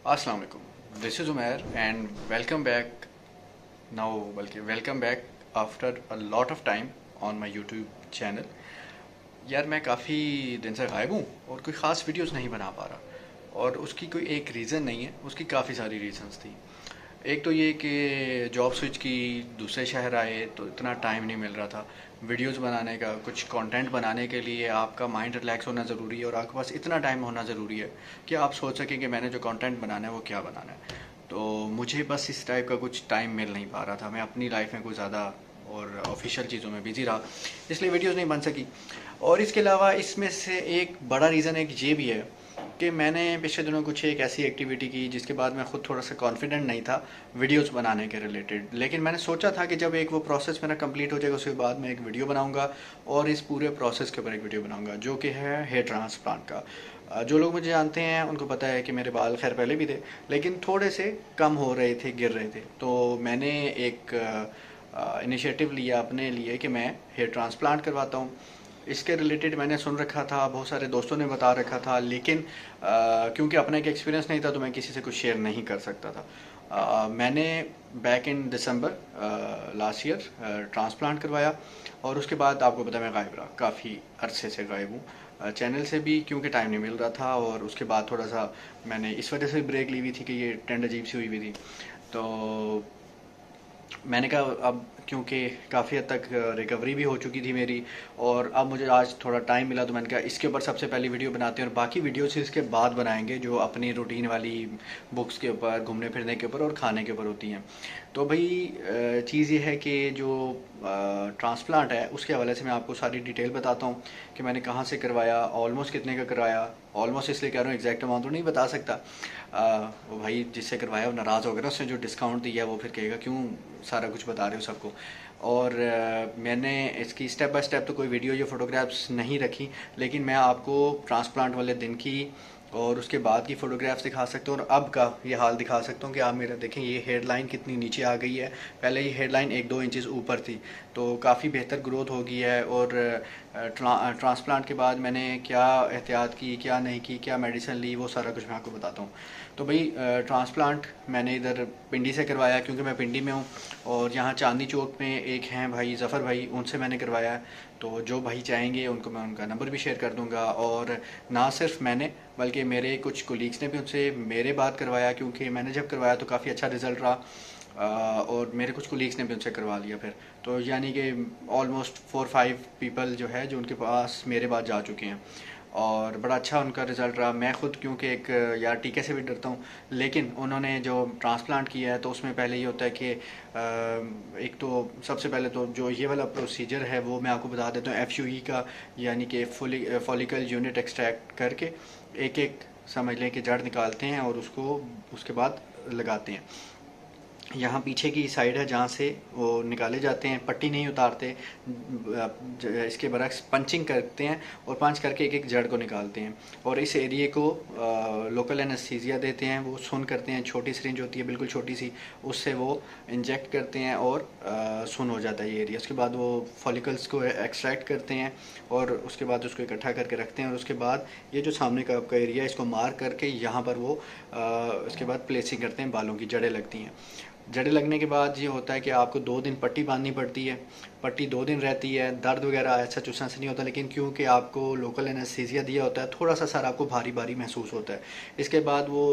अस्सलाम वालेकुम, this is Umair and welcome back now, बल्कि welcome back after a lot of time on my YouTube channel. यार मैं काफ़ी दिन से गायब हूँ और कोई ख़ास वीडियोस नहीं बना पा रहा, और उसकी कोई एक रीज़न नहीं है, उसकी काफ़ी सारी रीज़न्स थी। एक तो ये कि जॉब स्विच की, दूसरे शहर आए तो इतना टाइम नहीं मिल रहा था वीडियोस बनाने का। कुछ कंटेंट बनाने के लिए आपका माइंड रिलैक्स होना ज़रूरी है और आपके पास इतना टाइम होना ज़रूरी है कि आप सोच सकें कि मैंने जो कंटेंट बनाना है वो क्या बनाना है। तो मुझे बस इस टाइप का कुछ टाइम मिल नहीं पा रहा था। मैं अपनी लाइफ में कुछ ज़्यादा और ऑफिशियल चीज़ों में बिजी रहा, इसलिए वीडियोस नहीं बन सकी। और इसके अलावा इसमें से एक बड़ा रीज़न एक ये भी है कि मैंने पिछले दिनों कुछ एक ऐसी एक्टिविटी की जिसके बाद मैं खुद थोड़ा सा कॉन्फिडेंट नहीं था वीडियोस बनाने के रिलेटेड। लेकिन मैंने सोचा था कि जब एक वो प्रोसेस मेरा कंप्लीट हो जाएगा उसके बाद मैं एक वीडियो बनाऊंगा और इस पूरे प्रोसेस के ऊपर एक वीडियो बनाऊंगा, जो कि है हेयर ट्रांसप्लांट का। जो लोग मुझे जानते हैं उनको पता है कि मेरे बाल खैर पहले भी थे, लेकिन थोड़े से कम हो रहे थे, गिर रहे थे। तो मैंने एक इनिशिएटिव लिया अपने लिए कि मैं हेयर ट्रांसप्लांट करवाता हूँ। इसके रिलेटेड मैंने सुन रखा था, बहुत सारे दोस्तों ने बता रखा था, लेकिन क्योंकि अपना एक एक्सपीरियंस नहीं था तो मैं किसी से कुछ शेयर नहीं कर सकता था। मैंने back in December last year transplant करवाया और उसके बाद आपको पता है मैं गायब रहा, काफ़ी अरसे से गायब हूँ चैनल से भी, क्योंकि टाइम नहीं मिल रहा था। और उसके बाद थोड़ा सा मैंने इस वजह से ब्रेक ली हुई थी कि ये ट्रेंड अजीब सी हुई हुई थी। तो मैंने कहा अब क्योंकि काफ़ी हद तक रिकवरी भी हो चुकी थी मेरी, और अब मुझे आज थोड़ा टाइम मिला तो मैंने कहा इसके ऊपर सबसे पहली वीडियो बनाते हैं और बाकी वीडियोस इसके बाद बनाएंगे जो अपनी रूटीन वाली बुक्स के ऊपर, घूमने फिरने के ऊपर और खाने के ऊपर होती हैं। तो भाई चीज़ ये है कि जो ट्रांसप्लांट है उसके हवाले से मैं आपको सारी डिटेल बताता हूँ कि मैंने कहाँ से करवाया, ऑलमोस्ट कितने का करवाया। ऑलमोस्ट इसलिए कह रहा हूँ, एग्जैक्ट अमाउंट तो नहीं बता सकता। वो भाई जिससे करवाया वो नाराज़ हो गया ना, उसने जो डिस्काउंट दिया वो फिर कहेगा क्यों सारा कुछ बता रहे हो सबको। और मैंने इसकी स्टेप बाय स्टेप तो कोई वीडियो या फोटोग्राफ्स नहीं रखी, लेकिन मैं आपको ट्रांसप्लांट वाले दिन की और उसके बाद की फ़ोटोग्राफ्स दिखा सकता हूँ और अब का ये हाल दिखा सकता हूँ कि आप मेरा देखें ये हेयर लाइन कितनी नीचे आ गई है। पहले ये हेयर लाइन 1-2 इंचेस ऊपर थी, तो काफ़ी बेहतर ग्रोथ हो गई है। और ट्रांसप्लांट के बाद मैंने क्या एहतियात की, क्या नहीं की, क्या मेडिसिन ली, वो सारा कुछ मैं आपको बताता हूँ। तो भाई ट्रांसप्लांट मैंने इधर पिंडी से करवाया क्योंकि मैं पिंडी में हूँ, और यहाँ चांदनी चौक में एक हैं भाई ज़फ़र भाई, उनसे मैंने करवाया है। तो जो भाई चाहेंगे उनको मैं उनका नंबर भी शेयर कर दूंगा। और ना सिर्फ मैंने बल्कि मेरे कुछ कोलीग्स ने भी उनसे मेरे बात करवाया, क्योंकि मैंने जब करवाया तो काफ़ी अच्छा रिजल्ट रहा। और मेरे कुछ कोलीग्स ने भी उनसे करवा लिया फिर। तो यानी कि ऑलमोस्ट 4-5 पीपल जो है जो उनके पास मेरे बाद जा चुके हैं और बड़ा अच्छा उनका रिज़ल्ट रहा। मैं खुद क्योंकि एक यार टीके से भी डरता हूँ, लेकिन उन्होंने जो ट्रांसप्लांट किया है तो उसमें पहले ये होता है कि एक तो सबसे पहले तो जो ये वाला प्रोसीजर है वो मैं आपको बता देता हूँ, FUE का, यानी कि फॉलिकल यूनिट एक्सट्रैक्ट करके एक एक समझ लें कि जड़ निकालते हैं और उसको उसके बाद लगाते हैं। यहाँ पीछे की साइड है जहाँ से वो निकाले जाते हैं, पट्टी नहीं उतारते, इसके बरक्स पंचिंग करते हैं और पंच करके एक एक जड़ को निकालते हैं। और इस एरिए को लोकल एनेस्थीसिया देते हैं, वो सुन करते हैं, छोटी सिरिंज होती है बिल्कुल छोटी सी, उससे वो इंजेक्ट करते हैं और सुन हो जाता है ये एरिया। उसके बाद वो फॉलिकल्स को एक्सट्रैक्ट करते हैं और उसके बाद उसको इकट्ठा करके रखते हैं। और उसके बाद ये जो सामने का आपका एरिया है इसको मार करके यहाँ पर वो उसके बाद प्लेसिंग करते हैं, बालों की जड़ें लगती हैं। जड़ें लगने के बाद ये होता है कि आपको 2 दिन पट्टी बांधनी पड़ती है। पट्टी 2 दिन रहती है, दर्द वगैरह ऐसा चुसने से नहीं होता, लेकिन क्योंकि आपको लोकल एनेस्थीसिया दिया होता है थोड़ा सा सर आपको भारी भारी महसूस होता है। इसके बाद वो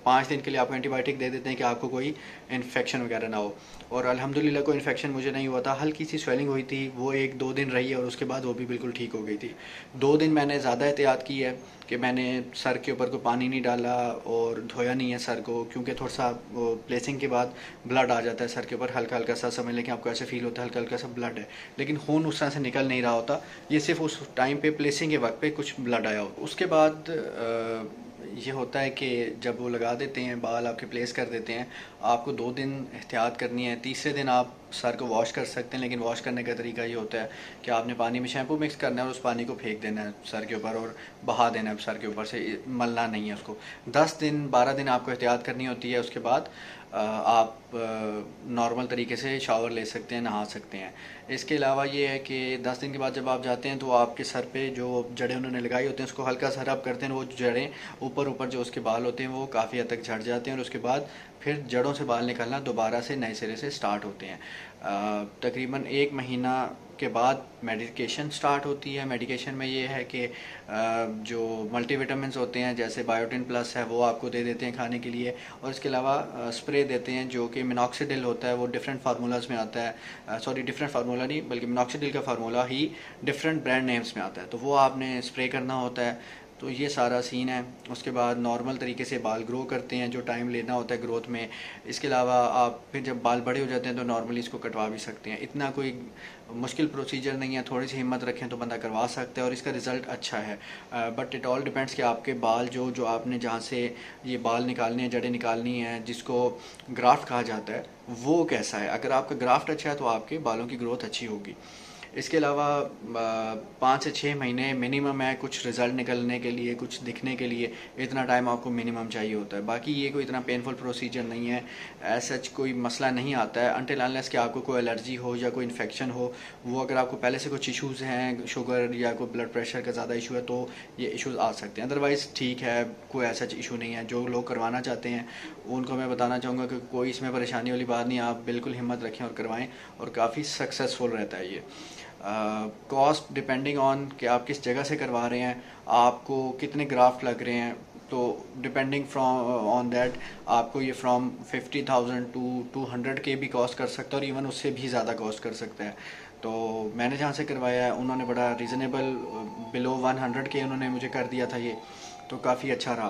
5 दिन के लिए आपको एंटीबायोटिक दे देते हैं कि आपको कोई इन्फेक्शन वगैरह ना हो। और अल्हम्दुलिल्लाह कोई इन्फेक्शन मुझे नहीं हुआ था, हल्की सी स्वेलिंग हुई थी, वो 1-2 दिन रही और उसके बाद वो भी बिल्कुल ठीक हो गई थी। 2 दिन मैंने ज़्यादा एहतियात की है कि मैंने सर के ऊपर कोई पानी नहीं डाला और धोया नहीं है सर को, क्योंकि थोड़ा सा प्लेसिंग के बाद ब्लड आ जाता है सर के ऊपर, हल्का हल्का सा, समझ लें कि आपको ऐसे फील होता है हल्का हल्का सा ब्लड है, लेकिन खून उस तरह से निकल नहीं रहा होता। ये सिर्फ उस टाइम पे प्लेसिंग के वक्त पे कुछ ब्लड आया हो। उसके बाद ये होता है कि जब वो लगा देते हैं, बाल आपके प्लेस कर देते हैं, आपको 2 दिन एहतियात करनी है। तीसरे दिन आप सर को वॉश कर सकते हैं, लेकिन वॉश करने का तरीका ये होता है कि आपने पानी में शैम्पू मिक्स करना है और उस पानी को फेंक देना है सर के ऊपर और बहा देना है सर के ऊपर से, मलना नहीं है उसको। 10 दिन 12 दिन आपको एहतियात करनी होती है। उसके बाद आप नॉर्मल तरीके से शावर ले सकते हैं, नहा सकते हैं। इसके अलावा ये है कि 10 दिन के बाद जब आप जाते हैं तो आपके सर पे जो जड़ें उन्होंने लगाई होती हैं उसको हल्का सा रब करते हैं, वो जड़ें ऊपर ऊपर जो उसके बाल होते हैं वो काफ़ी हद तक झड़ जाते हैं और उसके बाद फिर जड़ों से बाल निकलना दोबारा से नए सिरे से स्टार्ट होते हैं। तकरीबन 1 महीना के बाद मेडिकेशन स्टार्ट होती है। मेडिकेशन में ये है कि जो मल्टीविटामिन्स होते हैं जैसे बायोटिन प्लस है वो आपको दे देते हैं खाने के लिए, और इसके अलावा स्प्रे देते हैं जो कि मिनॉक्सिडिल होता है, वो डिफरेंट फार्मूलाज में आता है। सॉरी, डिफरेंट फार्मूला नहीं बल्कि मिनॉक्सिडिल का फार्मूला ही डिफरेंट ब्रांड नेम्स में आता है, तो वो आपने स्प्रे करना होता है। तो ये सारा सीन है। उसके बाद नॉर्मल तरीके से बाल ग्रो करते हैं, जो टाइम लेना होता है ग्रोथ में। इसके अलावा आप फिर जब बाल बड़े हो जाते हैं तो नॉर्मली इसको कटवा भी सकते हैं। इतना कोई मुश्किल प्रोसीजर नहीं है, थोड़ी सी हिम्मत रखें तो बंदा करवा सकता है और इसका रिज़ल्ट अच्छा है। बट इट ऑल डिपेंड्स कि आपके बाल जो आपने जहाँ से ये बाल निकालने हैं, जड़ें निकालनी हैं, जिसको ग्राफ्ट कहा जाता है, वो कैसा है। अगर आपका ग्राफ्ट अच्छा है तो आपके बालों की ग्रोथ अच्छी होगी। इसके अलावा 5 से 6 महीने मिनिमम है कुछ रिज़ल्ट निकलने के लिए, कुछ दिखने के लिए, इतना टाइम आपको मिनिमम चाहिए होता है। बाकी ये कोई इतना पेनफुल प्रोसीजर नहीं है, ऐसा कोई मसला नहीं आता है अनटिल अनलेस कि आपको कोई एलर्जी हो या कोई इन्फेक्शन हो। वो अगर आपको पहले से कुछ इश्यूज़ हैं, शुगर या कोई ब्लड प्रेशर का ज़्यादा इशू है, तो ये इश्यूज़ आ सकते हैं। अदरवाइज़ ठीक है, कोई ऐसा इशू नहीं है। जो लोग करवाना चाहते हैं उनको मैं बताना चाहूँगा कि कोई इसमें परेशानी वाली बात नहीं है, आप बिल्कुल हिम्मत रखें और करवाएं, और काफ़ी सक्सेसफुल रहता है ये। कॉस्ट डिपेंडिंग ऑन कि आप किस जगह से करवा रहे हैं, आपको कितने ग्राफ्ट लग रहे हैं, तो डिपेंडिंग फ्रॉम ऑन दैट आपको ये फ्रॉम 50,000 टू 200 के भी कॉस्ट कर सकता है और इवन उससे भी ज़्यादा कॉस्ट कर सकता है। तो मैंने जहाँ से करवाया है उन्होंने बड़ा रीज़नेबल बिलो 100 के उन्होंने मुझे कर दिया था ये, तो काफ़ी अच्छा रहा।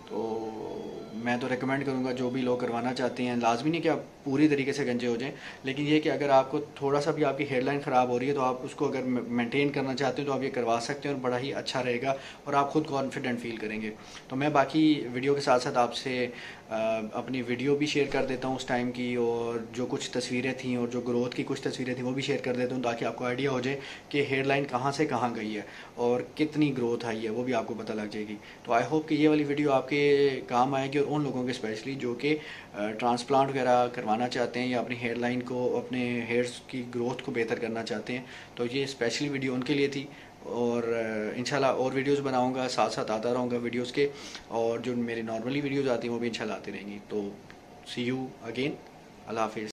तो मैं तो रेकमेंड करूँगा जो भी लोग करवाना चाहते हैं, लाजमी नहीं कि आप पूरी तरीके से गंजे हो जाएं, लेकिन ये कि अगर आपको थोड़ा सा भी आपकी हेयरलाइन ख़राब हो रही है तो आप उसको अगर मेंटेन करना चाहते हैं तो आप ये करवा सकते हैं और बड़ा ही अच्छा रहेगा और आप खुद कॉन्फिडेंट फील करेंगे। तो मैं बाकी वीडियो के साथ साथ आपसे अपनी वीडियो भी शेयर कर देता हूँ उस टाइम की, और जो कुछ तस्वीरें थी और जो ग्रोथ की कुछ तस्वीरें थी वो भी शेयर कर देता हूँ, ताकि आपको आइडिया हो जाए कि हेयरलाइन कहाँ से कहाँ गई है और कितनी ग्रोथ आई है, वो भी आपको पता लग जाएगी। तो आई होप कि ये वाली वीडियो आपके काम आएगी, और उन लोगों के स्पेशली जो कि ट्रांसप्लांट वगैरह करवाना चाहते हैं या अपनी हेयर लाइन को, अपने हेयर्स की ग्रोथ को बेहतर करना चाहते हैं, तो ये स्पेशली वीडियो उनके लिए थी। और इंशाल्लाह और वीडियोस बनाऊंगा, साथ साथ आता रहूँगा वीडियोस के, और जो मेरी नॉर्मली वीडियोस आती हैं वो भी इंशाल्लाह आती रहेंगी। तो सी यू अगेन, अल्लाह हाफिज़।